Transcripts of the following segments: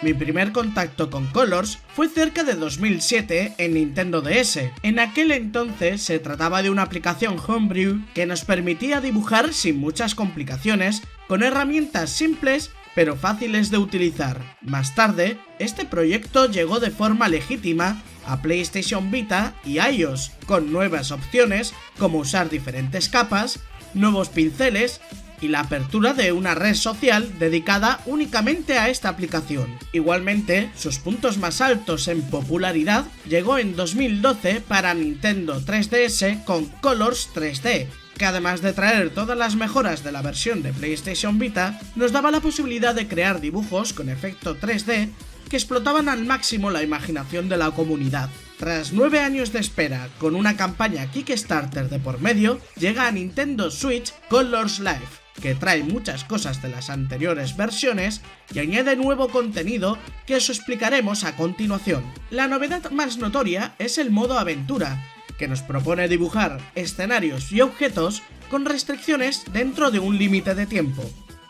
Mi primer contacto con Colors fue cerca de 2007 en Nintendo DS. En aquel entonces se trataba de una aplicación homebrew que nos permitía dibujar sin muchas complicaciones, con herramientas simples pero fáciles de utilizar. Más tarde, este proyecto llegó de forma legítima a PlayStation Vita y iOS, con nuevas opciones como usar diferentes capas, nuevos pinceles y la apertura de una red social dedicada únicamente a esta aplicación. Igualmente, sus puntos más altos en popularidad llegó en 2012 para Nintendo 3DS con Colors 3D, que además de traer todas las mejoras de la versión de PlayStation Vita, nos daba la posibilidad de crear dibujos con efecto 3D que explotaban al máximo la imaginación de la comunidad. Tras 9 años de espera, con una campaña Kickstarter de por medio, llega a Nintendo Switch Colors Live, que trae muchas cosas de las anteriores versiones y añade nuevo contenido que os explicaremos a continuación. La novedad más notoria es el modo aventura, que nos propone dibujar escenarios y objetos con restricciones dentro de un límite de tiempo.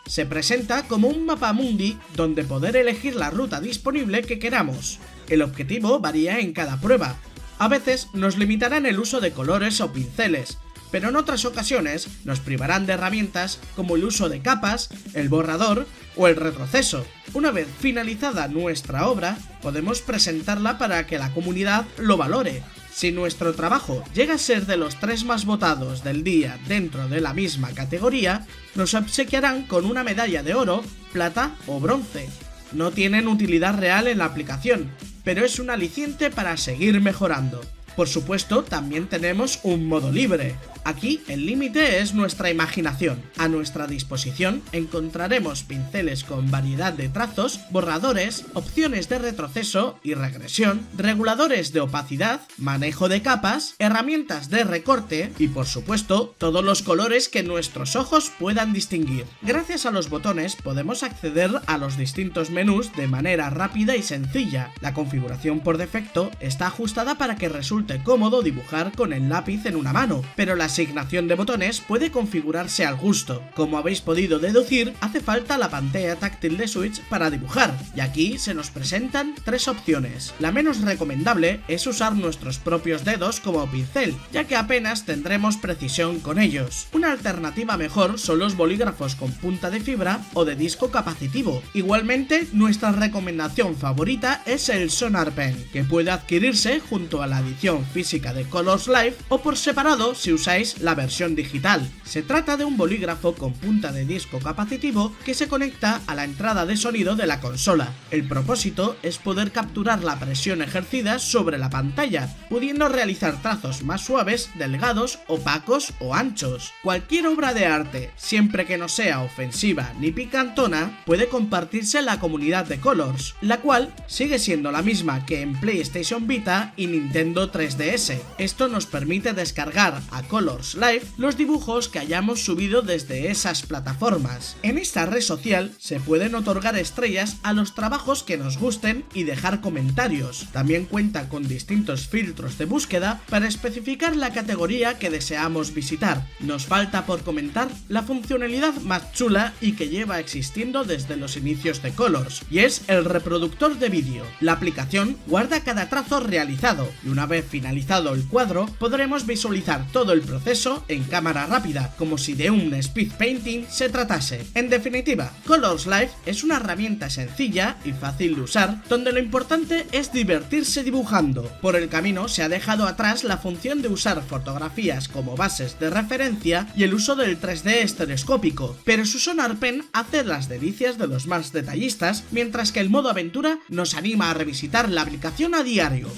Se presenta como un mapa mundi donde poder elegir la ruta disponible que queramos. El objetivo varía en cada prueba. A veces nos limitarán el uso de colores o pinceles, pero en otras ocasiones nos privarán de herramientas como el uso de capas, el borrador o el retroceso. Una vez finalizada nuestra obra, podemos presentarla para que la comunidad lo valore. Si nuestro trabajo llega a ser de los 3 más votados del día dentro de la misma categoría, nos obsequiarán con una medalla de oro, plata o bronce. No tienen utilidad real en la aplicación, pero es un aliciente para seguir mejorando. Por supuesto, también tenemos un modo libre. Aquí el límite es nuestra imaginación. A nuestra disposición encontraremos pinceles con variedad de trazos, borradores, opciones de retroceso y regresión, reguladores de opacidad, manejo de capas, herramientas de recorte y, por supuesto, todos los colores que nuestros ojos puedan distinguir. Gracias a los botones podemos acceder a los distintos menús de manera rápida y sencilla. La configuración por defecto está ajustada para que resulte cómodo dibujar con el lápiz en una mano, pero la asignación de botones puede configurarse al gusto. Como habéis podido deducir, hace falta la pantalla táctil de Switch para dibujar, y aquí se nos presentan 3 opciones. La menos recomendable es usar nuestros propios dedos como pincel, ya que apenas tendremos precisión con ellos. Una alternativa mejor son los bolígrafos con punta de fibra o de disco capacitivo. Igualmente, nuestra recomendación favorita es el Sonar Pen, que puede adquirirse junto a la edición física de Colors Live o por separado si usáis la versión digital. Se trata de un bolígrafo con punta de disco capacitivo que se conecta a la entrada de sonido de la consola. El propósito es poder capturar la presión ejercida sobre la pantalla, pudiendo realizar trazos más suaves, delgados, opacos o anchos. Cualquier obra de arte, siempre que no sea ofensiva ni picantona, puede compartirse en la comunidad de Colors, la cual sigue siendo la misma que en PlayStation Vita y Nintendo 3DS. Esto nos permite descargar a Colors Live los dibujos que hayamos subido desde esas plataformas. En esta red social se pueden otorgar estrellas a los trabajos que nos gusten y dejar comentarios. También cuenta con distintos filtros de búsqueda para especificar la categoría que deseamos visitar. Nos falta por comentar la funcionalidad más chula y que lleva existiendo desde los inicios de Colors, y es el reproductor de vídeo. La aplicación guarda cada trazo realizado y una vez finalizado el cuadro podremos visualizar todo el proceso en cámara rápida, como si de un speed painting se tratase. En definitiva, Colors Live es una herramienta sencilla y fácil de usar, donde lo importante es divertirse dibujando. Por el camino se ha dejado atrás la función de usar fotografías como bases de referencia y el uso del 3D estereoscópico, pero su Sonar Pen hace las delicias de los más detallistas, mientras que el modo aventura nos anima a revisitar la aplicación a diario.